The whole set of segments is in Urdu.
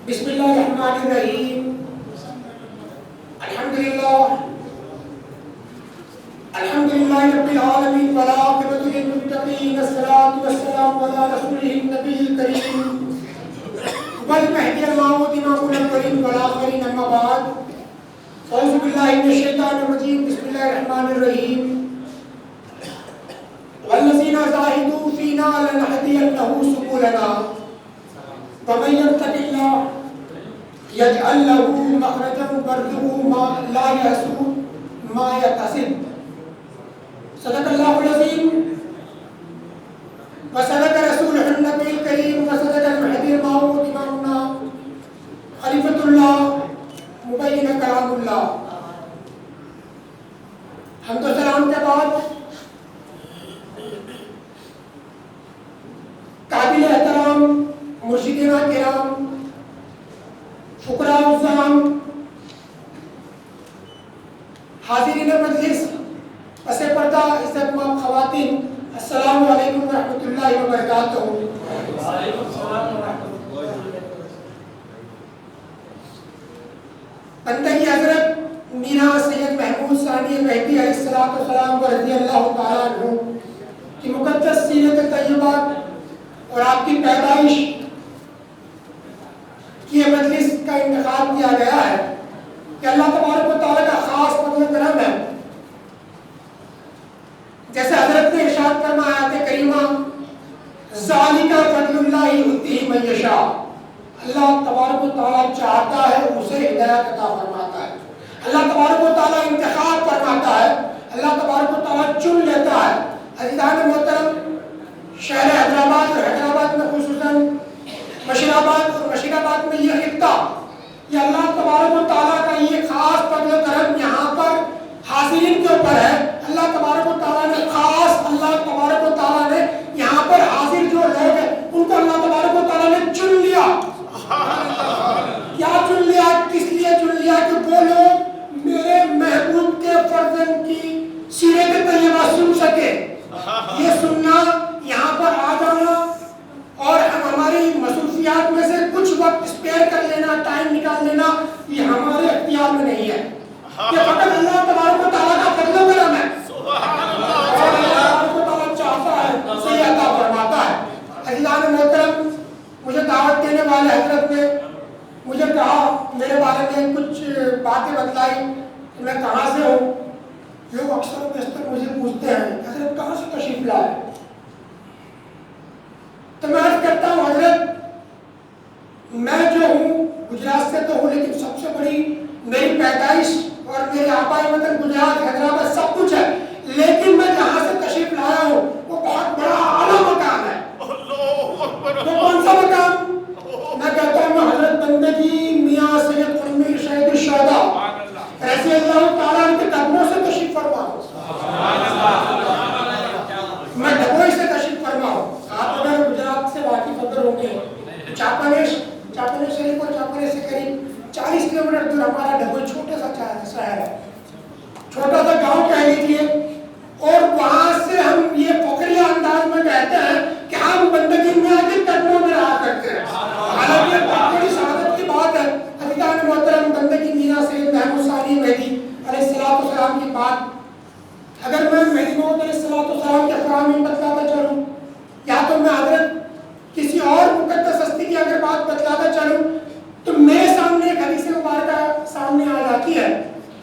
بسم اللہ الرحمن الرحیم الحمدللہ رب العالمین والعاقبۃ للمتقین والصلاة والسلام علی رسولہ النبی الکریم والمہدی الموعود امام الاولین والآخرین اما بعد اعوذ باللہ من الشیطان الرجیم بسم اللہ الرحمن الرحیم والذین جاہدوا فینا لنہدینہم سبلنا ومن یتق اللہ یجعل له مخرجا ویرزقه ما لا یحتسب ما یحتسب صدق اللہ العظیم وصدق رسولہ النبی الکریم وصدق المہدی الموعود امامنا خلیفۃ اللہ مبین کلام اللہ. حمد و سلام کے بعد قابل احترام مرشدین کرام، فقراء عظام، حاضرین مجلس، پس پردہ عزت مآب خواتین، السلام علیکم ورحمۃ اللہ وبرکاتہ. بندگی حضرت میرا سید محمود ثانی مہدی علیہ السلام رضی اللہ تعالیٰ عنہ کی مقدس سیرت طیبہ اور آپ کی پیدائش کی مجلس کا انتخاب کیا گیا ہے کہ اللہ تبارک و تعالیٰ کا خاص فضل و کرم ہے. جیسے حضرت نے ارشاد فرمایا آیت کریمہ ذالک فضل اللہ یؤتیہ من یشاء، اللہ تبارک و تعالیٰ چاہتا ہے اسے ہدایت عطا فرماتا ہے، اللہ تبارک و تعالیٰ انتخاب فرماتا ہے، اللہ تبارک و تعالیٰ چن لیتا ہے. عزیزان محترم، شہر حیدرآباد اور حیدرآباد میں خصوصاً مشیرآباد اور مشیرآباد میں یہ خطہ، یہ اللہ تبارک و تعالیٰ کا یہ خاص فضل و کرم یہاں پر حاضرین کے اوپر ہے. اللہ تبارک و تعالیٰ نے خاص، اللہ تبارک و تعالیٰ نے یہاں پر حاضر جو لوگ ہیں ان کو اللہ تبارک و تعالیٰ نے چن لیا. کیا چن لیا؟ کس لیے چن لیا؟ کہ وہ لوگ میرے محبوب کے فرزند کی سیرت طیبہ سن سکے. یہ سننا، یہاں پر آ جانا اور ہماری مصروفیات میں سے کچھ وقت اسپیئر کر لینا، ٹائم نکال لینا، یہ ہمارے اختیار میں نہیں ہے. یہ فقط اللہ تبارک و تعالیٰ کا فضل و کرم ہے اور اللہ تبارک و تعالیٰ چاہتا ہے صحیح عطا فرماتا ہے. عزیزان محترم، مجھے دعوت دینے والے حضرت نے مجھے کہا، میرے بارے میں کچھ باتیں بتلائی کہ میں کہاں سے ہوں. لوگ اکثر و بیشتر مجھے پوچھتے ہیں حضرت کہاں سے تشریف لائے، تو میں عرض کرتا ہوں حضرت میں جو ہوں گجرات سے تو ہوں، لیکن سب سے بڑی میری پیدائش اور میرے آبائی وطن گجرات، حیدرآباد سب کچھ ہے، لیکن میں جہاں سے تشریف لایا ہوں وہ بہت بڑا اعلیٰ مقام ہے. وہ کون سا مقام؟ میں کہتا ہوں میں حضرت بندگی میاں سید قطب شہید الشہداء رضی اللہ تعالیٰ عنہ کے قدموں سے تشریف فرما ہوں. میں ڈبوئی سے تشریف فرما ہوں. آپ اگر گجرات سے واقف اگر ہوں گے، چاپنیش شریف اور چاپنیش سے قریب 40 کلومیٹر دور ہمارا ڈبوئی چھوٹا سا شہر ہے، چھوٹا سا گاؤں کہہ لیجیے. اور وہاں سے ہم یہ فخریہ انداز میں کہتے ہیں کہ ہم بندگی میاں کے قدموں میں رہا کرتے ہیں. حالانکہ یہ بہت بڑی سعادت کی بات ہے. عزیزان محترم، بندگی میاں سید محمود ثانی مہدی علیہ السلام کی بات اگر میں مہدی موعود علیہ السلام کے فرامین بتلاتا چلوں، یا تو میں حضرت کسی اور مقدس ہستی کی اگر بات بتلاتا چلوں، تو میرے سامنے ایک حدیث مبارکہ سامنے آ جاتی ہے.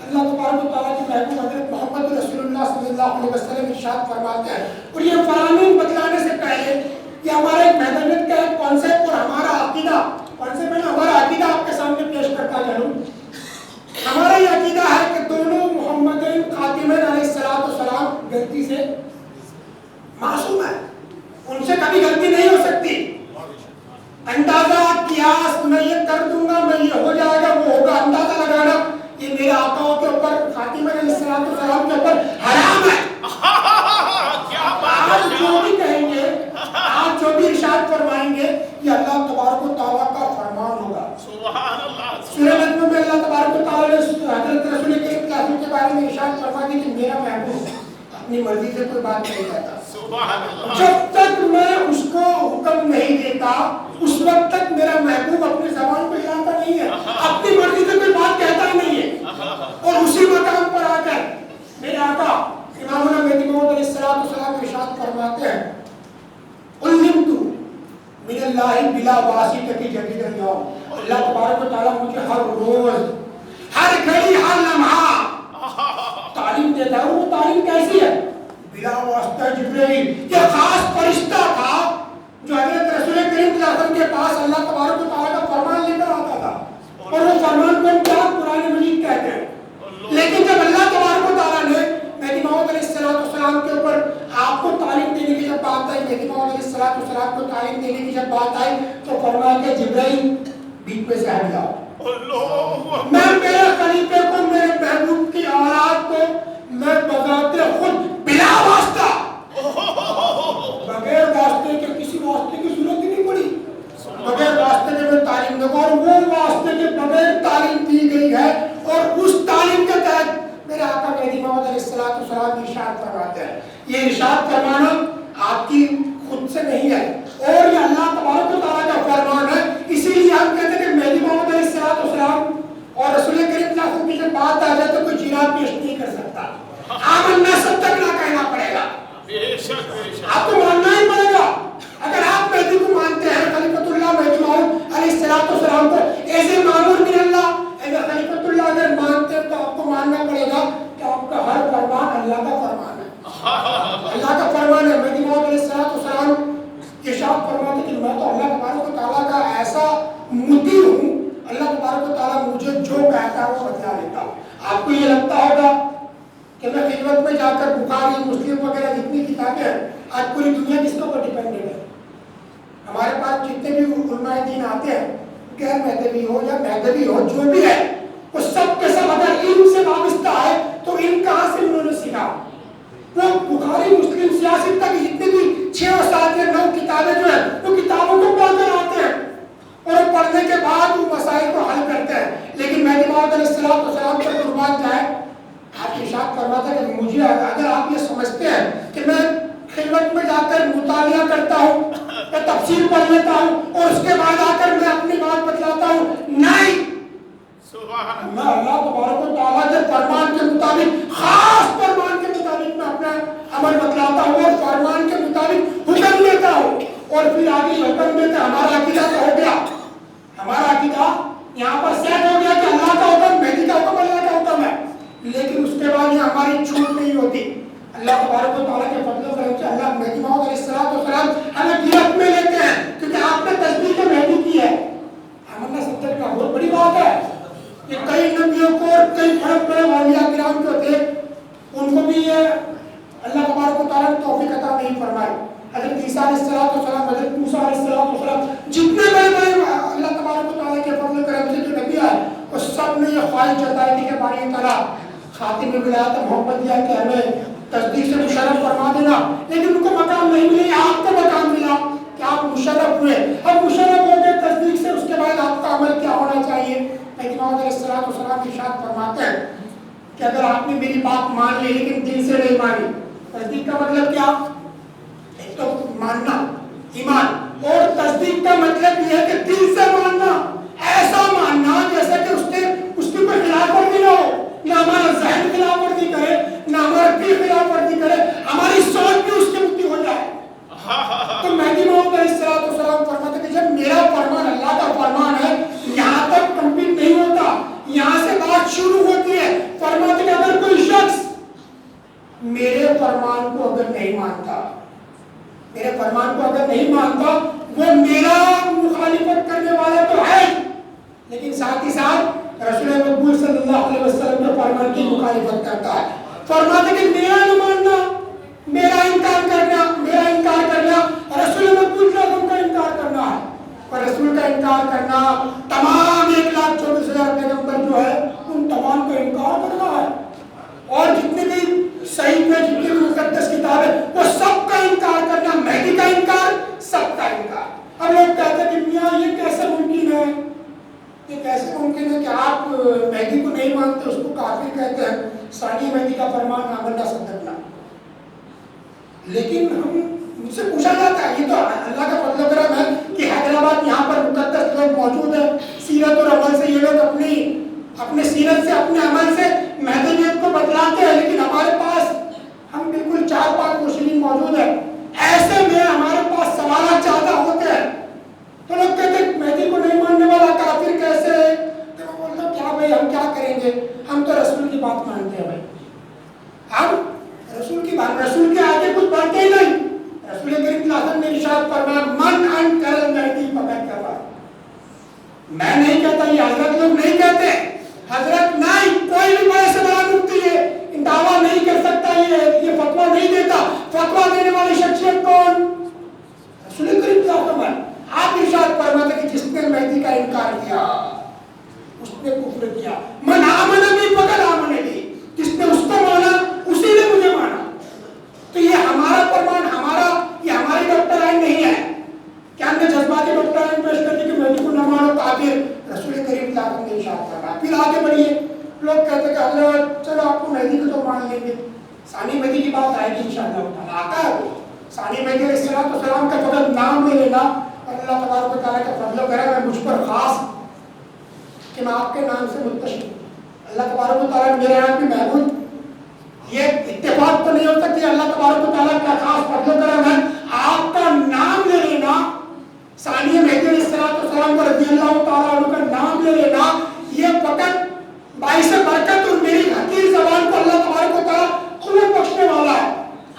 اللہ تبارک و تعالیٰ کے محبوب حضرت محمد رسول اللہ صلی اللہ علیہ وسلم ارشاد فرماتے ہیں. اور یہ فرامین بتلانے سے پہلے یہ ہمارا ایک محدودیت کا ایک کانسیپٹ اور ہمارا عقیدہ، ہمارا عقیدہ آپ کے سامنے پیش کرتا چلوں. ہمارا یہ عقیدہ ہے کہ دونوں محمدین خاتمین علیہ السلام غلطی سے معصوم ہیں، ان سے کبھی غلطی نہیں ہو سکتی. اندازہ قیاس میں یہ کر دوں گا، میں یہ ہو جائے گا، وہ ہوگا، اندازہ لگانا یہ میرے آقاؤں کے اوپر، خاتمین علیہ السلام کے اوپر حرام ہے. آج جو بھی کہیں گے، آج جو بھی ارشاد فرمائیں گے، یہ اللہ تبارک و تعالیٰ کا فرمان ہوگا. سورہ نجم میں اللہ تبارک و تعالیٰ نے حضرت رسول کریم کے بارے میں ارشاد فرما دی کہ میرا محبوب اپنی مرضی سے کوئی بات نہیں کرتا. جب تک میں اس کو حکم نہیں دیتا کرتا اس وقت تک میرا محبوب اپنی زبان کو ہلاتا نہیں ہے, اپنی مرضی سے کوئی بات کہتا ہی نہیں ہے. اور اسی مقام پر آ کر میرے آقا امامنا مہدی موعود علیہ السلام ارشاد فرماتے ہیں علمت من اللہ بلا واسطہ جدید اليوم, اللہ تبارک و تعالیٰ مجھے ہر روز ہر گھڑی ہر لمحہ تعلیم دیتا ہے. وہ تعلیم کیسی ہے؟ بلا واسطہ جبرائیل, یہ خاص فرشتہ تھا جو حضرت رسول کریم صلی اللہ علیہ وسلم کے پاس اللہ تبارک و تعالیٰ کا فرمان لے کر آتا تھا, اور وہ فرمان کو ہم کیا قرآن مجید کہتے ہیں. لیکن جب اللہ تبارک و تعالیٰ نے مہدی موعود علیہ السلام کے اوپر آپ کو تعلیم دینے کی جب بات آئی, مہدی موعود علیہ السلام کو تعلیم دینے کی جب بات آئی تو فرمایا کہ جبرائیل بیچ میں سے ہٹ جاؤ, میں میرے خلیفے کو, میرے محبوب کی اولاد کو میں بذات خود بلا واسطہ, بغیر واسطے کے, کسی واسطے کی ضرورت ہی نہیں پڑی, بغیر واسطے کے میں تعلیم دوں گا. اور وہ واسطے کے بغیر تعلیم دی گئی ہے, اور اس تعلیم کے تحت میرے آقا مہدی موعود علیہ السلام ارشاد فرماتے ہیں. یہ ارشاد فرمانا آپ کی خود سے نہیں ہے, اور یہ اللہ تبارک و تعالیٰ کا فرمان ہے. اسی لیے ہم کہتے ہیں کہ مہدی موعود علیہ السلام اور رسول کریم صلی اللہ علیہ وسلم کی جب بات آ جائے تو کوئی جناب پیش نہیں کر سکتا, آمنا سب تک نہ کہنا پڑے گا, آپ کو ماننا ہی پڑے گا. اگر آپ مہدی کو مانتے ہیں, خلیفۃ اللہ مہدی موعود علیہ السلام کو ایز اے مامور من اللہ, اگر خلیفۃ اللہ اگر مانتے ہیں تو آپ کو ماننا پڑے گا کہ آپ کا ہر فرمان اللہ کا فرمان ہے, اللہ کا فرمان ہے. مہدی موعود علیہ السلام ارشاد فرماتے کہ میں تو اللہ تبارک و تعالیٰ کا ایسا مطیع ہوں, اللہ تبارک و تعالیٰ مجھے جو کہتا ہے وہ بتلا دیتا ہوں. آپ کو یہ لگتا ہوگا کہ میں خدمت میں جا کر بخاری مسلم وغیرہ جتنی کتابیں ہیں, آج پوری دنیا کس کے اوپر ڈیپینڈنٹ ہے. ہمارے پاس جتنے بھی علماء دین آتے ہیں, غیر مہدوی ہو یا مہدوی ہو, جو بھی ہے وہ سب کے سب اگر علم سے وابستہ ہے تو علم کہاں سے انہوں نے سیکھا. وہ بخاری مسلم سیاست تک جتنے بھی 6 اور 7 یا 9 کتابیں جو ہیں وہ کتابوں کو پڑھ کر آتے ہیں, اور پڑھنے کے بعد وہ مسائل کو حل کرتے ہیں. لیکن مہدی موعود علیہ السلام پر قربان جائے, آپ ارشاد فرماتا ہے کہ مجھے اگر آپ یہ سمجھتے ہیں کہ میں خلوت میں جا کر مطالعہ کرتا ہوں, میں تفسیر پڑھ لیتا ہوں اور اس کے بعد آ کر میں اپنی بات بتلاتا ہوں, نہیں, میں اللہ تبارک و تعالیٰ کے فرمان کے مطابق, خاص فرمان کے مطابق میں اپنا عمل بتلاتا ہوں اور فرمان کے مطابق حکم دیتا ہوں. اور پھر آگے حکم دیتے ہمارا عقیدہ تو ہو گیا, ہمارا عقیدہ یہاں پر سیٹ ہو گیا کہ اللہ کا حکم, مہدی کا حکم اللہ کا حکم ہے. لیکن اس کے بعد یہ ہماری چھوٹ نہیں ہوتی. اللہ تبارک و تعالیٰ کے فضل و کرم سے اللہ مہدی موعود علیہ السلام ہمیں گرفت میں لیتے ہیں, کیونکہ آپ نے تصدیق مہدی کی ہے. ہمارا سبجیکٹ کا بہت بڑی بات ہے. یہ کئی نبیوں کو اور کئی بڑے اولیاء کرام جو تھے ان کو بھی یہ اللہ تبارک و تعالیٰ نے توفیق عطا نہیں فرمائی. حضرت عیسیٰ علیہ السلام, حضرت موسیٰ علیہ السلام, جتنے بڑے اللہ تبارک و تعالیٰ کے فضل و کرم سے جو نبی آئے وہ سب نے یہ خواہش جتائی تھی کہ باری تعالیٰ خاتم ولایت محمدیہ کہ ہمیں تصدیق سے مشرف فرما دینا. لیکن ان کو مقام نہیں ملے, آپ کو مقام ملا کہ آپ مشرف ہوئے. اب مشرف ہو گئے تصدیق سے, اس کے بعد آپ کا عمل کیا ہونا چاہیے. مہدی موعود علیہ السلام ارشاد فرماتے ہیں کہ اگر آپ نے میری بات مان لی لیکن دل سے نہیں مانی, تصدیق کا مطلب کیا, ایک تو ماننا ایمان, اور تصدیق کا مطلب یہ ہے کہ دل سے ماننا, ایسا ماننا جیسے کہ اس کی کوئی خلاف ورزی نہ ہو, نہ ہمارا ذہن خلاف ورزی کرے, نہ ہمارا دل خلاف ورزی کرے, ہماری سوچ بھی اس کے مطابق ہو جائے. تو مہدی موعود علیہ السلام فرماتے کہ جب میرا فرمان اللہ کا فرمان ہے, یہاں تک کمپلیٹ نہیں ہوتا, یہاں سے بات شروع ہوتی ہے. فرماتے کہ اگر کوئی شخص میرے فرمان کو اگر نہیں مانتا, میرے فرمان کو اگر نہیں مانتا, وہ میرا مخالفت کرنے والا تو ہے, لیکن ساتھ ہی ساتھ رسول مقبول صلی اللہ علیہ وسلم کے فرمان کی مخالفت کرتا ہے. فرماتے کہ میرا نہ ماننا, میرا انکار کرنا, رسول مقبول صلی اللہ علیہ وسلم کا انکار کرنا ہے. اور رسول کا انکار کرنا تمام 1,24,000 پیغمبر جو ہے ان تمام کا انکار کرنا ہے. اور جتنے بھی صحیح میں جتنے بھی مقدس کتابیں وہ سب کا انکار کرنا, مہدی کا انکار, سب کا انکار. اب لوگ کہتے ہیں کہ میاں یہ کیسے ممکن ہے, یہ کیسے ممکن ہے کہ آپ مہدی کو نہیں مانتے, اس کو کافر کہتے ہیں, ثانی مہدی کا فرمان آمنا صدقنا. لیکن ہم مجھ سے پوچھا جاتا ہے, یہ تو اللہ کا فضل و کرم ہے کہ میں نہیں کہتا، یہ حضرت لوگ نہیں کہتے، حضرت نہیں، کوئی بھی بڑے سے بڑا مفتی ہے دعویٰ نہیں کر سکتا، یہ فتویٰ نہیں دیتا۔ فتویٰ دینے والی شخصیت کون؟ رسول کریم صلی اللہ علیہ وسلم۔ آپ ارشاد فرماتے کہ جس نے مہدی کا انکار کیا اس نے کفر کیا، من آمن بھی فقد آمن بھی، جس نے اس کو مانا اسی نے مجھے مانا۔ تو یہ ہمارا فرمان، یہ ہماری ڈاکٹرائن نہیں ہے کہ ہم نے جذباتی ڈاکٹرائن پیش کر دی کہ مہدی کو نہ مانو کافر۔ رسول کریم صلی اللہ علیہ وسلم نے ارشاد فرمایا۔ پھر آگے بڑھیے، لوگ کہتے کہ حضرت چلو آپ کو مہدی کو تو مان لیں گے، ثانی مہدی کی بات آئے گی انشاءاللہ تعالیٰ، آتا ہے وہ ثانی مہدی علیہ السلام کا فقط نام لے لینا اور اللہ تبارک و تعالیٰ کا فضل و کرم ہے مجھ پر خاص کہ میں آپ کے نام سے متصل ہوں، اللہ تبارک و تعالیٰ میرے نام میں محبوب، یہ اتفاق تو نہیں ہو سکتی، اللہ تبارک و تعالیٰ کا خاص فضل و کرم ہے، آپ کا نام لے لینا، ثانی مہدی علیہ السلام کو رضی اللہ تعالیٰ عنہ کا نام لے لینا، یہ فقط باعث برکت اور میری حقیر زبان کو اللہ تبارک و تعالیٰ قوت بخشنے والا ہے۔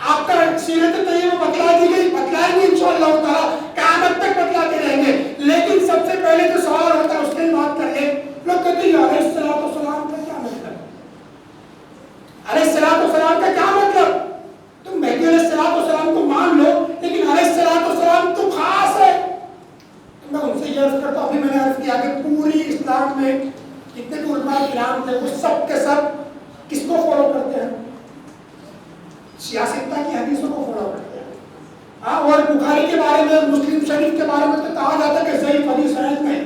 آپ کا سیرت طیبہ بتلا دی گئی، بتلائیں گے انشاءاللہ تعالیٰ، قیامت تک بتلاتے رہیں گے، لیکن سب سے پہلے جو سوال ہوتا ہے اس کی بات کر لیں۔ لوگ کہتے ہیں علیہ السلام کا کیا مطلب؟ علیہ السلام کا کیا مطلب؟ تم مہدی علیہ السلام کو مان لو، لیکن علیہ السلام تو خاص ہے۔ میں ان سے یہ عرض کرتا ہوں، ابھی میں نے عرض کیا کہ پوری اسلام میں جتنے بھی علماء کرام تھے وہ سب کے سب کس کو فالو کرتے ہیں؟ سیاستہ کی حدیثوں کو فالو کرتے ہیں۔ ہاں، اور بخاری کے بارے میں، مسلم شریف کے بارے میں تو کہا جاتا ہے کہ ضعیف حدیث ہے میں،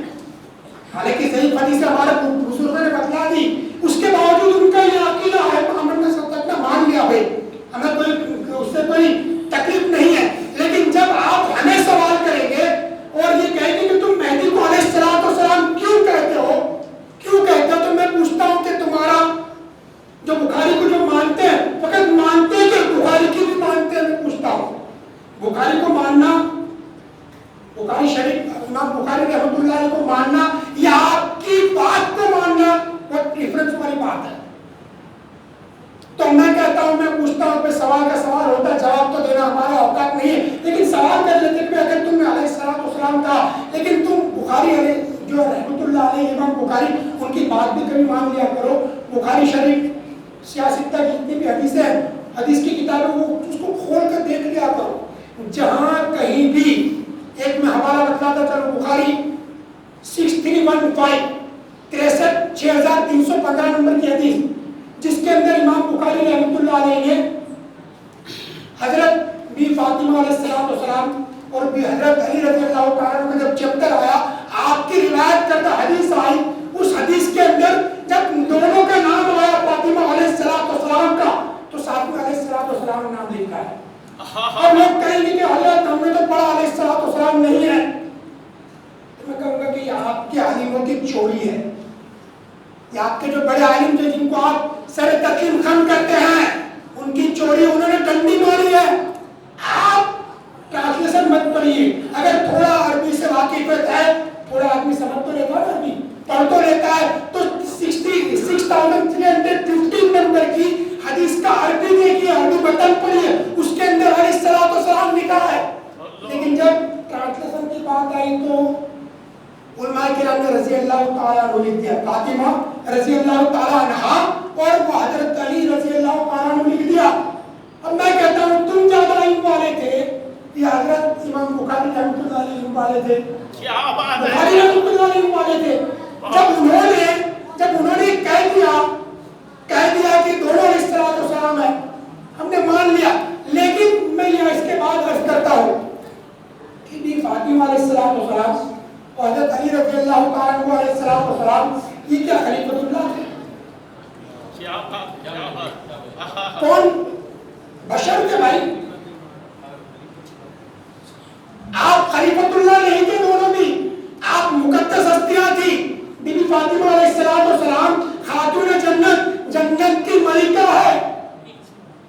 حالانکہ ضعیف حدیث ہمارے بزرگوں نے بتلا دی، اس کے باوجود ان کا یہ عقیدہ ہے، ہم نے سب تک مان لیا بھائی، ہمیں کوئی اس سے کوئی تکلیف نہیں ہے۔ لیکن جب آپ ہمیں سوال کریں گے اور یہ کہیں گے کہ تم مہدی کو علیہ السلام کیوں کہتے ہو، تو میں پوچھتا ہوں کہ تمہارا جو بخاری کو جو مانتے ہیں فقط مانتے ہیں کہ بخاری کی بھی مانتے ہیں؟ میں پوچھتا ہوں، بخاری کو ماننا، بخاری شریف، امام بخاری رحمۃ اللہ علیہ کو ماننا یا آپ کی بات کو ماننا بہت ڈفرنس والی بات ہے۔ تو میں کہتا ہوں، میں پوچھتا ہوں، پہ سوال کا سوال ہوتا ہے، جواب تو دینا ہمارا اوقات نہیں ہے، لیکن سوال کر لیتے کہ اگر تم نے علیہ السلام کہا لیکن تم بخاری علیہ جو رحمۃ اللہ علیہ امام بخاری ان کی بات بھی کبھی مان لیا کرو۔ بخاری شریف سیاستہ کی جتنی بھی حدیثیں ہیں، حدیث کی کتابیں، وہ اس کو کھول کر دیکھ لیا کرو، جہاں کہیں بھی ایک میں حوالہ بتلاتا چلو، بخاری 6315 63,315 نمبر کی حدیث، جس کے اندر امام بخاری رحمۃ اللہ علیہ نے حضرت بی فاطمہ علیہ السلام اور بھی حضرت علی رضی اللہ تعالیٰ عنہ کا جب چیپٹر آیا، آپ کی روایت کرتا حدیث آئی، اس حدیث کے اندر جب دونوں کا نام آیا فاطمہ علیہ السلام کا، تو ساتھ میں علیہ السلام نام لکھا ہے۔ اور لوگ کہیں گے کہ حضرت ہم نے تو پڑھا علیہ السلام نہیں ہے، تو میں کہوں گا کہ یہ آپ کے عالموں کی چوری ہے، یہ آپ کے جو بڑے عالم تھے جن کو آپ سر تقیم خم کرتے ہیں، ان کی چوری انہوں نے ڈنڈی ماری ہے۔ آپ ٹرانسلیشن مت پڑھیے، اگر تھوڑا عربی سے واقفیت ہے، تھوڑا آدمی سمجھ تو لیتا ہے، عربی پڑھ تو لیتا ہے، تو 6315 نمبر کی حدیث کا عربی دیکھیے، عربی متن پڑھیے، اس کے اندر علیہ السلام لکھا ہے۔ لیکن جب ٹرانسلیشن کی بات آئی تو علماء کرام نے رضی اللہ تعالیٰ عنہ لکھ دیا، فاطمہ رضی اللہ تعالیٰ عنہا، اور وہ حضرت علی رضی اللہ تعالیٰ عنہ لکھ دیا۔ اب میں کہتا ہوں تم زیادہ علم والے تھے یا حضرت امام بخاری رحمۃ اللہ علیہ علم والے تھے؟ بخاری رحمۃ اللہ علیہ علم والے تھے۔ جب انہوں نے کہہ دیا کہ دونوں علیہ السلام ہے، ہم نے مان لیا، لیکن میں یہ اس کے بعد عرض کرتا ہوں کہ بھی فاطمہ علیہ السلام اور حضرت علی رضی اللہ تعالیٰ عنہ علیہ السلام یہ کیا خلیفۃ اللہ تھے؟ کون؟ بشر تھے بھائی، آپ خلیفۃ اللہ نہیں تھے، دونوں بھی آپ مقدس ہستیاں تھی۔ بی بی فاطمہ علیہ السلام خاتون جنت کی ملکہ ہے۔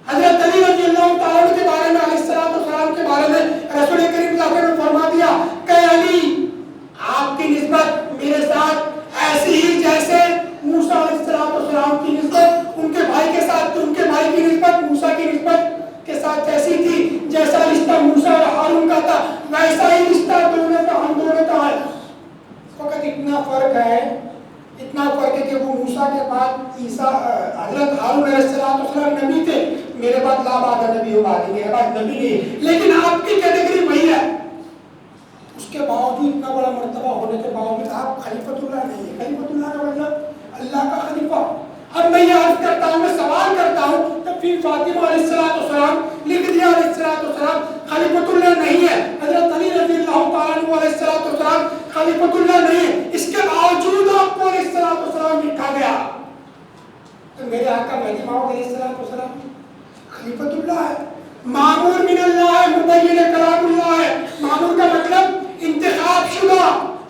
حضرت علی رضی اللہ تعالیٰ عنہ کے بارے میں، علیہ السلام کے بارے میں رسول کریم صلی اللہ علیہ وسلم نے فرما دیا کہ علی آپ کی نسبت میرے ساتھ ایسی ہی جیسے موسیٰ علیہ السلام کی نسبت ان کے بھائی کے ساتھ، ان کے بھائی کی نسبت موسیٰ کی نسبت کے ساتھ ایسی تھی، جیسا رشتہ موسیٰ اور ہارون کا تھا ویسا ہی رشتہ دونوں کا ہم دونوں کا ہے۔ فقط اتنا فرق ہے کہ وہ موسیٰ کے بعد عیسیٰ حضرت ہارون علیہ السلام نبی تھے، میرے بعد لا بعد نبی ہو بعد میرے بعد نبی نہیں، لیکن آپ کی کیٹیگری وہی ہے۔ اس کے باوجود اتنا بڑا مرتبہ ہونے کے باوجود آپ خلیفۃ اللہ نہیں ہے۔ خلیفۃ اللہ کا مطلب اللہ کا خلیفہ۔ اب میں یہ عرض کرتا ہوں، میں سوال کرتا ہوں، تو پھر فاطمہ علیہ السلام لکھ دیا علیہ السلام خلیفۃ اللہ نہیں ہے، حضرت علی رضی اللہ تعالیٰ عنہ علیہ السلام خلیفۃ اللہ نہیں ہے، اس کے باوجود آپ کو علیہ السلام لکھا گیا۔ تو میرے آقا مہدی موعود علیہ السلام خلیفۃ اللہ ہے، مامور من اللہ ہے، مبین کلام اللہ ہے۔ مامور کا مطلب انتخاب شدہ،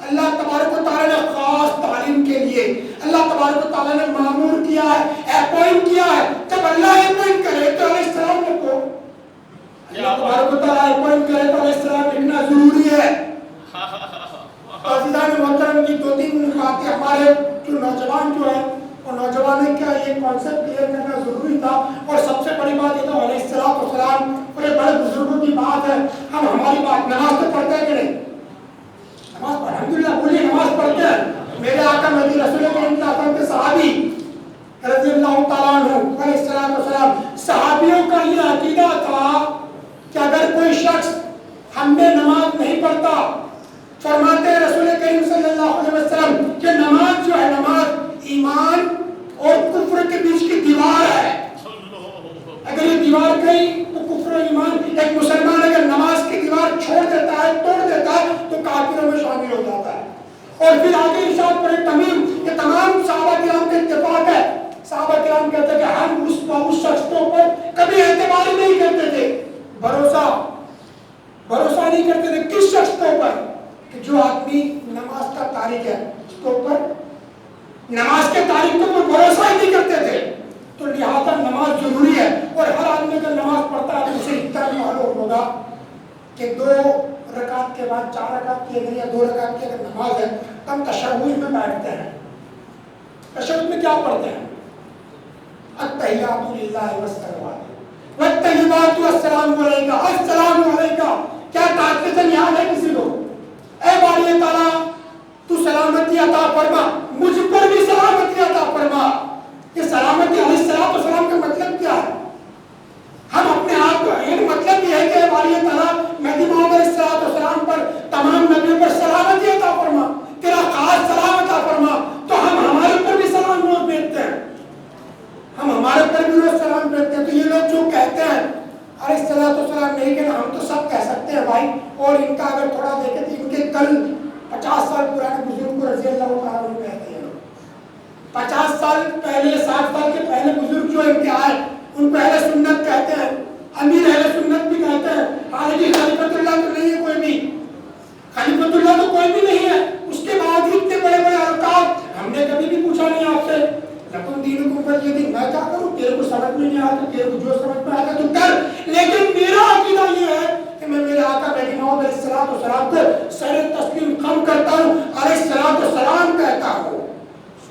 اللہ تبارک و تعالیٰ نے خاص تعلیم کے لیے اللہ تبارک و تعالیٰ نے مامور کیا ہے، اپوائنٹ کیا ہے۔ جب اللہ اپوائنٹ کرے تو علیہ السلام لکھو، اللہ تبارک و تعالیٰ اپوائنٹ کرے تو علیہ السلام لکھنا ضروری ہے۔ عزیزان محترم کی دو تین باتیں ہمارے جو نوجوان جو ہیں اور نوجوانوں کا یہ کانسیپٹ کلیئر کرنا ضروری تھا، اور سب سے بڑی بات یہ تو علیہ السلام اور بڑے بزرگوں کی بات ہے۔ ہم ہماری بات نماز تو پڑھتے ہیں کہ نہیں؟ نماز پڑھ الحمدللہ بولیے نماز پڑھتے ہیں۔ میرے آقا مہدی رسول کریم کے صحابی رضی اللہ تعالیٰ عنہ علیہ السلام صحابیوں کا یہ عقیدہ تھا کہ اگر کوئی شخص ہم میں نماز نہیں پڑھتا، فرماتے ہیں رسول کریم صلی اللہ علیہ وسلم کہ نماز جو ہے نماز ایمان اور کفر کے بیچ کی دیوار ہے۔ اگر یہ دیوار گئی تو کفر و ایمان، ایک مسلمان اگر نماز کی دیوار چھوڑ دیتا ہے، توڑ دیتا ہے تو کافروں میں شامل ہو جاتا ہے۔ اور پھر آگے ارشاد پر تمیم، یہ تمام صحابہ کرام کا اتفاق ہے۔ صحابہ کرام کہتے ہیں کہ ہم اس شخص کے اوپر کبھی اعتبار ہی نہیں کرتے تھے، بھروسہ نہیں کرتے تھے کس شخص کے اوپر، کہ جو آدمی نماز کا تارک ہے اس کے اوپر، نماز کے تارک کے اوپر بھروسہ ہی نہیں کرتے تھے۔ تو لہذا نماز ضروری ہے، اور ہر آدمی اگر نماز پڑھتا ہے تو اسے اتنا معلوم ہوگا کہ 2 رکعت کے بعد 4 رکعت کی اگر یا 2 رکعت کی اگر نماز ہے تو ہم تشہد میں بیٹھتے ہیں۔ تشہد میں کیا پڑھتے ہیں؟ التحیات للہ والصلوات والطیبات والسلام علیکہ، السلام علیکہ۔ کیا ٹرانسلیشن یاد ہے کسی کو؟ اے باری تعالیٰ تو سلامتی عطا فرما، مجھ پر بھی سلامتی عطا فرما۔ یہ سلامتی علیہ السلام کا مطلب کیا ہے؟ ہم اپنے آپ کو یہ مطلب یہ ہے کہ باری تعالیٰ مہدی موعود علیہ السلام پر تمام نبیوں پر سلامتی عطا فرما، تیرا خاص سلام عطا فرما، تو ہم ہمارے اوپر بھی سلام روز بھیجتے ہیں، ہم ہمارے اوپر بھی روز سلام بھیجتے ہیں۔ تو یہ لوگ جو کہتے ہیں علیہ السلام نہیں کہنا، ہم تو سب کہہ سکتے ہیں بھائی۔ اور ان کا اگر تھوڑا دیکھیں تو ان کے کل 50 سال پرانے بزرگ کو رضی اللہ تعالیٰ عنہ کہتے ہیں۔ 50 سال پہلے 60 سال کے پہلے بزرگ جو ان کے آئے ان کو اہل سنت کہتے ہیں، امیر اہل سنت بھی کہتے ہیں۔ حالانکہ خلیفۃ اللہ تو نہیں ہے کوئی بھی، خلیفۃ اللہ تو کوئی بھی نہیں ہے، اس کے باوجود اتنے بڑے بڑے القاب۔ ہم نے کبھی بھی پوچھا نہیں آپ سے لکم دینکم ولی دین، میں کیا کروں، تیرے کو سمجھ میں نہیں آتا، تیرے کو جو سمجھ میں آتا تو کر، لیکن میرا عقیدہ یہ ہے کہ میں میرے آقا مہدی موعود علیہ السلام کو سر تسلیم خم کرتا ہوں، علیہ السلام کہتا ہوں۔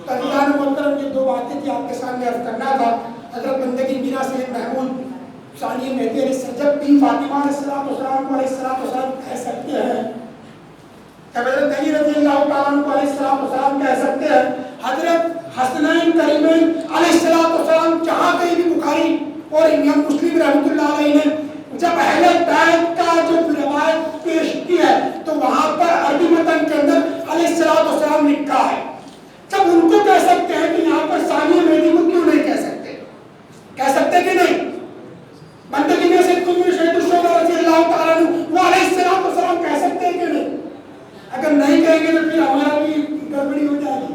عزیزان محترم یہ 2 باتیں تھی آپ کے سامنے عرض کرنا تھا۔ حضرت بندگی میرا سید محمود ثانی مہدی علیہ السلام جب بھی فاطمہ علیہ السلام کو علیہ السلام کہہ سکتے ہیں، جب حضرت علی رضی اللہ تعالیٰ عنہ کو علیہ السلام کہہ سکتے ہیں، حضرت حسنین کریمین علیہ السلام جہاں کہیں بھی بخاری اور امام مسلم رحمۃ اللہ علیہ نے جب اہل بیت کا جو روایت پیش کی ہے تو وہاں پر عربی متن کے اندر علیہ السلام لکھا ہے۔ جب ان کو کہہ سکتے ہیں کہ یہاں پر ثانی مہدی کو کیوں نہیں کہہ سکتے؟ کہہ سکتے کہ نہیں؟ بندگی میں سے تم شہید الشہداء رضی اللہ تعالیٰ عنہ وہ علیہ السلام کہہ سکتے ہیں کہ نہیں؟ اگر نہیں کہیں گے تو پھر ہمارا بھی گڑبڑی ہو جائے گی۔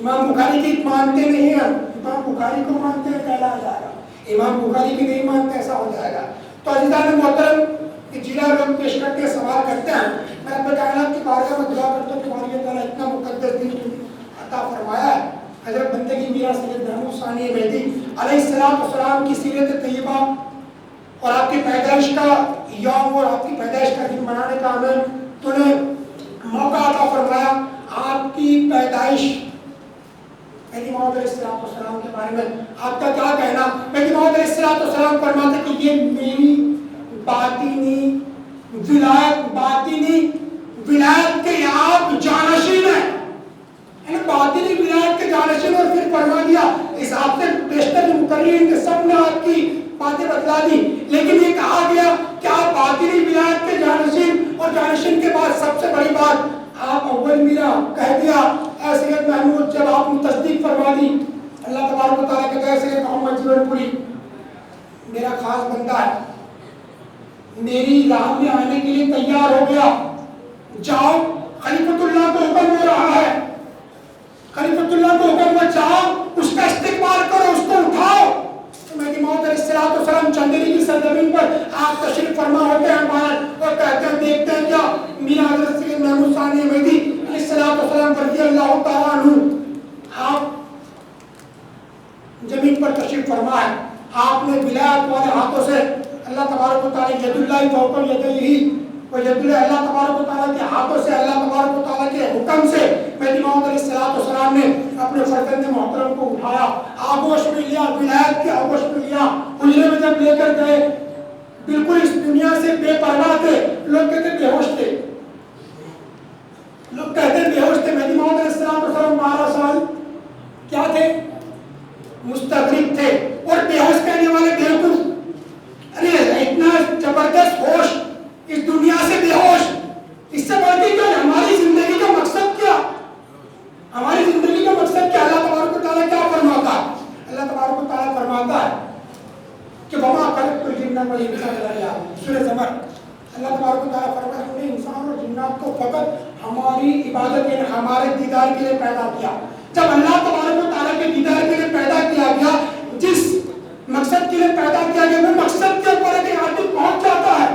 امام بخاری کی مانتے نہیں ہیں، امام بخاری کو مانتے ہیں کہلا جائے گا، امام بخاری کی نہیں مانتے ایسا ہو جائے گا۔ تو عزیزان محترم جنہیں لوگ پیش کرتے ہیں سوال کرتے ہیں، میں رب کائنات کی بارگاہ میں دعا کرتا ہوں کہ باری تعالیٰ اتنا مقدس دن عطا فرمایا ہے۔ حضرت بندگی میرا سید محمود ثانی مہدی علیہ السلام کی سیرت طیبہ اور آپ کی پیدائش کا یوم اور آپ کی پیدائش کا دن منانے کا ہمیں تو نے موقع عطا فرمایا۔ آپ کی پیدائش مہدی موعود علیہ السلام کے بارے میں آپ کا کیا کہنا؟ مہدی موعود علیہ السلام فرماتے کہ یہ میری باطنی ولایت کے آپ جانشین ہیں، باتیں بتلا دی، لیکن یہ کہا گیا کہ آپ باطنی ولایت کے جانشین، اور جانشین کے بعد سب سے بڑی بات آپ اول میرا کہہ دیا اے سید محمود، جب آپ نے تصدیق فرما دی، اللہ تبارک و تعالیٰ کہتا ہے سید محمد جیون پوری میرا خاص بندہ ہے، میری راہ میں آنے کے لیے تیار ہو گیا، جاؤ خلیفۃ اللہ کو حکم ہو رہا ہے، خلیفۃ اللہ کو حکم ہو، جاؤ اس کا استقبال کرو، اس کو اٹھاؤ۔ تو مہدی موعود علیہ السلام چندری کی سرزمین پر آپ تشریف فرما ہوتے ہیں باہر اور کہتے ہیں دیکھتے ہیں کیا میرا حضرت سید محمود ثانی مہدی علیہ السلام رضی اللہ تعالیٰ عنہ آپ زمین پر تشریف فرما ہے، آپ نے ولایت والے ہاتھوں سے اللہ تبارک و تعالیٰ ید اللہ فوق یدیہ و ید اللہ تبارک و تعالیٰ کے ہاتھوں سے، اللہ تبارک و تعالیٰ کے حکم سے مہدی موعود علیہ السلام نے اپنے فرزند محترم کو اٹھایا، آغوش میں لیا، ولایت کے آغوش میں لیا، حجرے میں جب لے کر گئے بالکل اس دنیا سے بے پرواہ تھے، لوگ کہتے بے ہوش تھے، لوگ کہتے بے ہوش تھے، مہدی موعود علیہ السلام 12 سال کیا تھے؟ مستغرق تھے، اور بے ہوش کہنے والے بیوقوف، ارے اتنا زبردست ہوش، اس دنیا سے بے ہوش، اس سے بڑھ کے کیا ہماری زندگی کا مقصد کیا؟ ہماری زندگی کا مقصد کیا؟ اللہ تبارک و تعالیٰ کیا فرماتا ہے؟ اللہ تبارک و تعالیٰ فرماتا ہے کہ وما خلقت الجن والانس الا ليعبدون، سورہ زمر، اللہ تبارک و تعالیٰ فرماتا ہے ہم نے انسان اور جنات کو فقط ہماری عبادت یعنی ہمارے دیدار کے لیے پیدا کیا۔ جب اللہ تبارک و تعالیٰ کے دیدار کے لیے پیدا کیا گیا، جس مقصد کے لیے پیدا کیا گیا وہ مقصد کے اوپر ایک آدمی پہنچ جاتا ہے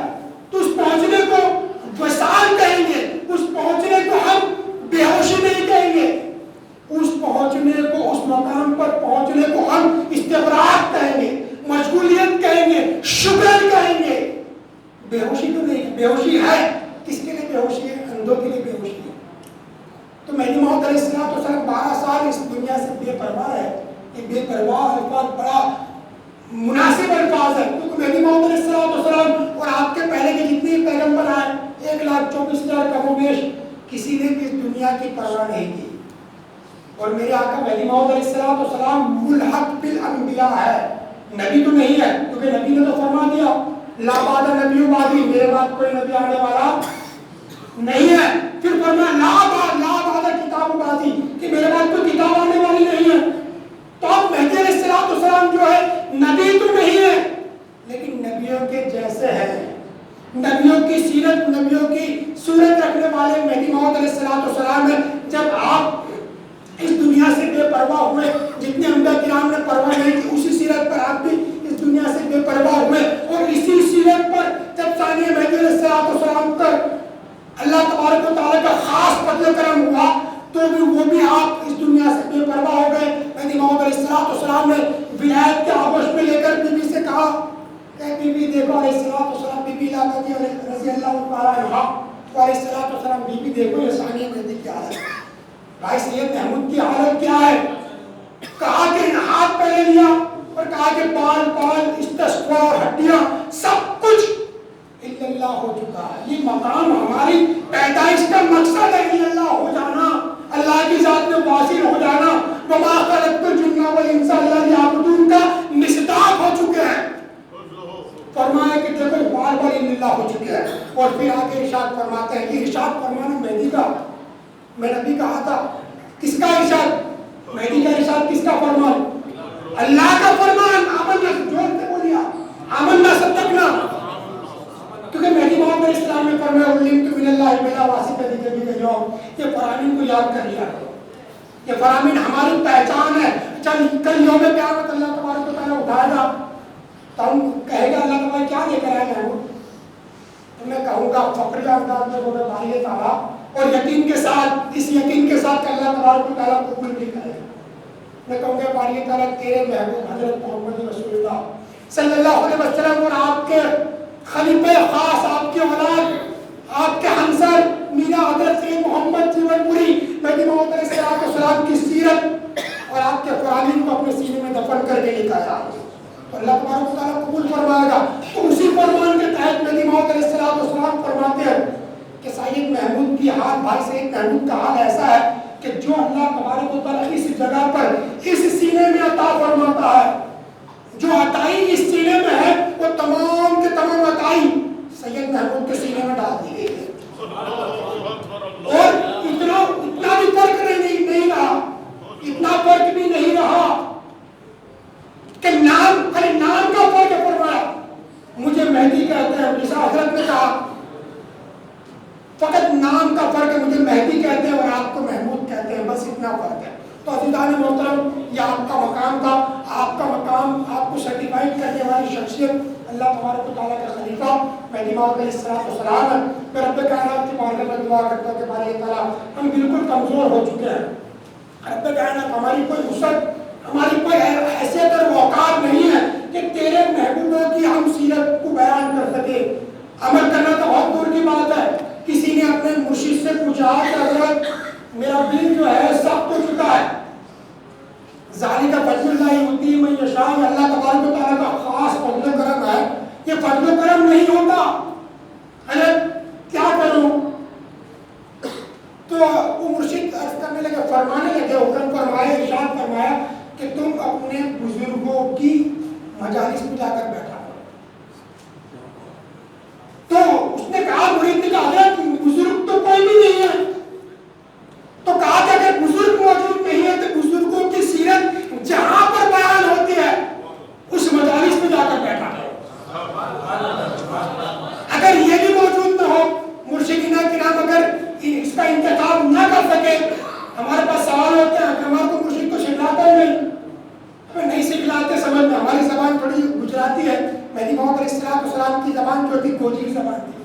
تو اس پہنچنے کو وصال کہیں گے، اس پہنچنے کو ہم بے ہوشی نہیں کہیں گے، اس پہنچنے کو، اس مقام پر پہنچنے کو ہم استغراق کہیں گے، مشغولیت کہیں گے، شغل کہیں گے۔ بے ہوشی تو نہیں، بے ہوشی ہے، کس کے لیے بے ہوشی ہے؟ اندھوں کے لیے بے ہوشی ہے۔ تو مہدی موعود علیہ السلام 12 سال اس دنیا سے بے پرواہ ہے، یہ بے پرواہ الفاظ بڑا مناسب الفاظ ہے، کیونکہ مہدی موعود علیہ السلام اور آپ کے پہلے کے جتنے پیغمبر آئے 1,24,000 کم و بیش، کسی نے بھی اس دنیا کی پرواہ نہیں کی، اور میرے آقا مہدی موعود علیہ السلام ملحق بالانبیاء ہے، نبی تو نہیں ہے، کیونکہ نبی نے تو فرما دیا لا بعد نبی بعدی، میرے بعد کوئی نبی آنے والا نہیں ہے، پھر فرمایا لا بعد کتاب بعدی، کہ میرے بعد کوئی کتاب آنے والی نہیں ہے۔ تو اب مہدی علیہ السلام جو ہے نبی تو نہیں ہے لیکن نبیوں کے جیسے ہیں، نبیوں کی سیرت، نبیوں کی صورت رکھنے والے مہدی موعود علیہ السلام ہیں۔ جب آپ اس دنیا سے بے پرواہ ہوئے، جتنے انبیاء کرام نے پرواہ نہیں کی، اسی سیرت پر آپ بھی اس دنیا سے بے پرواہ ہوئے، اور اسی سیرت پر جب ثانی مہدی علیہ السلام پر اللہ تبارک و تعالیٰ کا خاص فضل کرم ہوا تو بھی وہ بھی آپ اس دنیا سے بے پرواہ ہو گئے۔ مہدی موعود علیہ السلام نے ولایت کے آغوش میں لے کر بی بی سے کہا کہ بی بی دیکھو، علیہ السلام بی بی لاتی رضی اللہ تعالیٰ عنہا، تو علیہ السلام بی بی دیکھو یہ ثانی مہدی کی حالت ہے، بھائی سید محمود کی حالت کیا ہے؟ کہا کہ ہاتھ پہلے لیا اور کہا کہ بال استسقا اور ہڈیاں سب کچھ اللہ ہو چکا ہے، یہ مقام ہماری پیدائش کا مقصد ہے، اللہ ہو جانا، اللہ کی ذات میں واصل ہو جانا، وما خلقت الجن والانس الا لیعبدون کا مصداق ہو چکے ہیں۔ فرمایا کہ دیکھو بال اللہ ہو چکے ہیں، اور پھر آگے ارشاد فرماتے ہیں، یہ ارشاد فرمانا مہدی کا، میں نبی کہا تھا، کس کا ارشاد؟ مہدی کا ارشاد کس کا فرمان؟ اللہ کا فرمان، آمنا، جوڑ سے بولیا آمنا صدقنا، کیونکہ مہدی موعود علیہ السلام نے فرمایا علمت من اللہ بلا واسطہ جبی کا جواب، یہ فرامین کو یاد کر لیا کرو، یہ فرامین ہماری پہچان ہے۔ چل کل یوم قیامت اللہ تبارک و تعالیٰ اٹھائے گا تو ہم کہے گا اللہ تعالیٰ کیا لے کر آئے محمود، تو میں کہوں گا فخریہ انداز میں بولے باری تعالیٰ، اور یقین کے ساتھ، اس یقین کے ساتھ کہ اللہ تبارک و تعالیٰ قبول بھی کرے گا، میں کہوں گا باری تعالیٰ تیرے محبوب حضرت محمد رسول اللہ صلی اللہ علیہ وسلم اور آپ کے خلیفہ خاص، آپ کے اولاد، آپ کے ہمسر میرا حضرت سید محمد جیون پوری مہدی موعود علیہ السلام کی سیرت اور آپ کے فرامین کو اپنے سینے میں دفن کر کے لے آیا، تو اللہ تبارک و تعالیٰ قبول فرمائے گا۔ تو اسی فرمان کے تحت مہدی موعود علیہ السلام فرماتے ہیں کہ سید محمود کی حال، بھائی سید محمود کا حال ایسا ہے کہ جو اللہ تبارک و تعالیٰ اس جگہ پر اس سینے میں عطا فرماتا ہے جو عطائی اس سینے میں ہے وہ تمام کے تمام عطائی سید محمود کے سینے میں ڈال دی گئی ہے. اور اتنا بھی فرق نہیں رہا، اتنا فرق بھی نہیں رہا کہ نام کا فرق فرمایا. مجھے مہدی کہتے ہیں، جیسا حضرت نے کہا فقط نام کا فرق ہے، مجھے مہدی کہتے ہیں اور آپ کو محمود کہتے ہیں، بس اتنا فرق ہے. تو عزیزان محترم، یہ آپ کا مقام تھا، آپ کا مقام، آپ کو سرٹیفائڈ کرنے والی شخصیت اللہ تبارک و تعالیٰ کا خلیفہ مہدی موعود علیہ السلام ہے. میں رب کائنات کی بارگاہ میں دعا کرتا ہوں کہ باری تعالیٰ، ہم بالکل کمزور ہو چکے ہیں. رب کائنات، ہماری کوئی وسعت، ہماری کوئی حیثیت اور اوقات نہیں ہے کہ تیرے محبوبوں کی ہم سیرت کو بیان کر سکے. عمل کرنا تو بہت دور کی بات ہے. کسی نے اپنے مرشد سے پوچھا کہ حضرت میرا دل جو ہے سخت ہو چکا ہے. ذالک فضل اللہ یؤتی من یشاء، اللہ تبارک و تعالیٰ کا خاص فضل و کرم ہے. یہ فضل و کرم نہیں ہوتا. حضرت کیا کروں؟ تو وہ مرشد عرض کرنے لگے، فرمانے لگے، حکم فرمایا، ارشاد فرمایا کہ تم اپنے بزرگوں کی مجالس میں جا کر بیٹھا کرو. تو اس نے کہا، مرید نے کہا حضرت بزرگ تو کوئی بھی نہیں ہے. تو کہا کہ اگر بزرگ موجود نہیں ہے تو بزرگوں کی سیرت جہاں پر بیان ہوتی ہے اس مجالس میں جا کر بیٹھا کرو. اگر یہ بھی موجود نہ ہو، مرشدین کرام اگر اس کا انتخاب نہ کر سکے، ہمارے پاس سوال ہوتے ہیں کہ ہمارے کو مرشد کو سکھلاتا ہی نہیں، ہمیں نہیں سکھلاتے سمجھ میں. ہماری زبان تھوڑی گجراتی ہے. مہدی موعود علیہ السلام کی زبان جو تھی گوجری زبان تھی،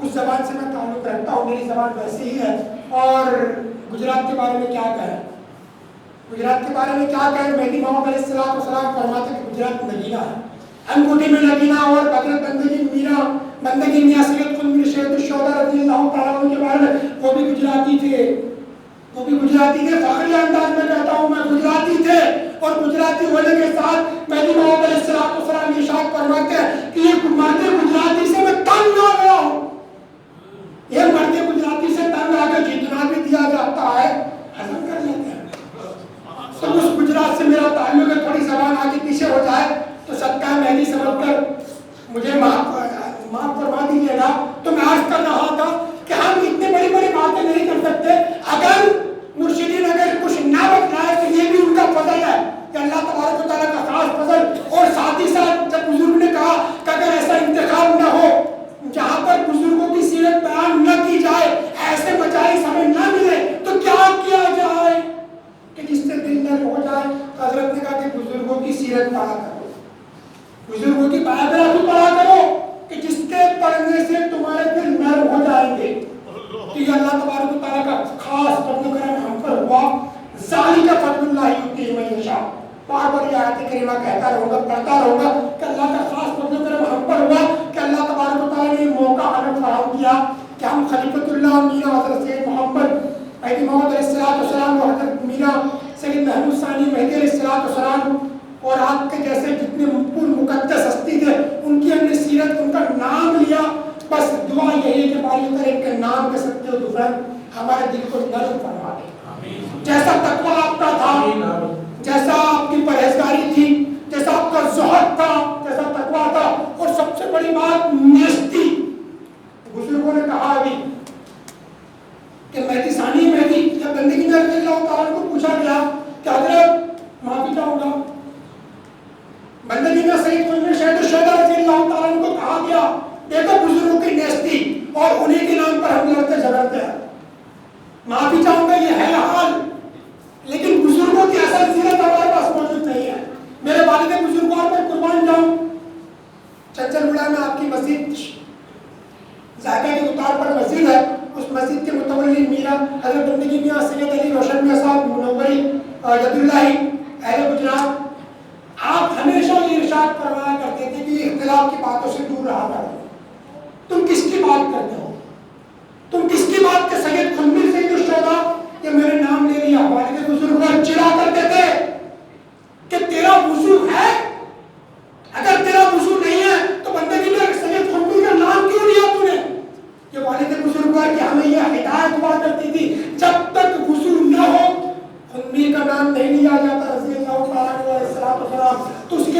اس زبان سے میں تعلق رکھتا ہوں، میری زبان ویسی ہی ہے. اور گجرات کے بارے میں کیا کہیں، گجرات کے بارے میں کیا کہیں. مہدی موعود علیہ السلام فرماتے کہ گجرات نگینا ہے، انگوٹھی میں نگینا. اور حضرت بندگی میاں سید قطب شہید الشہداء رضی اللہ تعالیٰ عنہ کے بارے میں، وہ بھی گجراتی تھے، وہ بھی گجراتی تھے. فخری انداز میں کہتا ہوں میں، گجراتی تھے. اور گجراتی ہونے کے ساتھ مہدی موعود علیہ السلام ارشاد فرماتے ہیں کہ یہ مرد گجراتی سے میں تنگ ہو گیا ہوں. یہ مرد گجراتی سے تنگ آ کے جتنا بھی دیا جاتا ہے ہضم کر لیتے ہیں. تو اس گجرات سے میرا تعلق ہے، تھوڑی زبان آگے پیچھے ہو جائے تو صدقہ مہدی سمجھ کر مجھے معاف فرما دیجیے گا. تو میں عرض کر رہا تھا کہ ہم اتنی بڑی بڑی باتیں نہیں کر سکتے. اگر مرشدین اگر کچھ نہ بتلائے تو یہ بھی ان کا فضل ہے کہ اللہ تبارک و تعالیٰ کا خاص فضل. اور ساتھ ہی ساتھ جب بزرگ نے کہا کہ اگر ایسا انتخاب نہ ہو جہاں پر بزرگوں کی سیرت بیان نہ کی جائے، ایسے مجالس ہمیں نہ ملے، تو کیا کیا جائے کہ جس سے دل نرم ہو جائے. حضرت نے کہا کہ بزرگوں کی سیرت پڑھا کرو، بزرگوں کی بایوگرافی پڑھا کرو کہ جس کے پڑھنے سے تمہارے دل نرم ہو جائیں گے. تو یہ اللہ تبارک و تعالیٰ کا خاص فضل و کرم ہم پر ہوا. ذالک فضل اللہ یؤتی من یشاء. بار بار یہ آیت کریمہ کہتا رہوں گا، پڑھتا رہوں گا کہ اللہ کا خاص فضل و کرم ہم پر ہوا کہ اللہ تبارک و تعالیٰ نے یہ موقع ہمیں فراہم کیا کہ ہم خلیفۃ اللہ میاں حضرت سید محمد مہدی موعود علیہ السلام اور حضرت میاں سید محمود ثانی مہدی علیہ السلام اور آپ کے جیسے جتنے پر مقدس ہستی تھے ان کی ہم نے سیرت، ان کا نام لیا. بس دعا یہی ہے کہ باری کریم کے نام کے صدقے و دفعہ ہمارے دل کو نرم فرما دے. جیسا تقویٰ آپ کا تھا، جیسا آپ کی پرہیزگاری تھی، جیسا آپ کا زہد تھا، جیسا تقویٰ تھا، اور سب سے بڑی بات نیستی. بزرگوں نے کہا ابھی کہ مہدی ثانی مہدی جب بندگی میں رضی اللہ تعالیٰ کو پوچھا گیا کہ حضرت معافی چاہوں گا، بندگی میں سید قطب شہید الشہداء رضی اللہ تعالیٰ کو کہا گیا دیکھو بزرگوں کی نیستی اور انہیں کے نام پر ہم لڑتے جھگڑتے ہیں. معافی چاہوں گا یہ ہے حال، لیکن بزرگوں کی اصل سیرت ہمارے پاس موجود نہیں ہے. میرے والد بزرگوار پر قربان جاؤں، چنچل گڑا میں آپ کی مسجد ذائقہ کے اتار پر مسجد ہے، اس مسجد کے متولی میرا حضرت بندگی میاں سید علی روشن میاں صاحب منوری ید اللہ اہل گجرات، آپ ہمیشہ یہ ارشاد فرمایا کرتے تھے کہ اختلاف کی باتوں سے دور رہا کرو. تم کس کی بات کرتے ہو؟ تم کس کی بات کے سید خنبیر سید الشہداء یہ میرے نام لے لیا. والد بزرگ چڑا کرتے تھے کہ تیرا وضو ہے، اگر تیرا وضو نہیں ہے تو بندگی میں سید خنبیر کا نام کیوں لیا تو نے؟ یہ والد بزرگ کہ ہمیں یہ ہدایت ہوا کرتی تھی جب تک وضو نہ ہو خنبیر کا نام نہیں لیا جاتا رضی اللہ تعالیٰ علیہ السلام. تو اس کے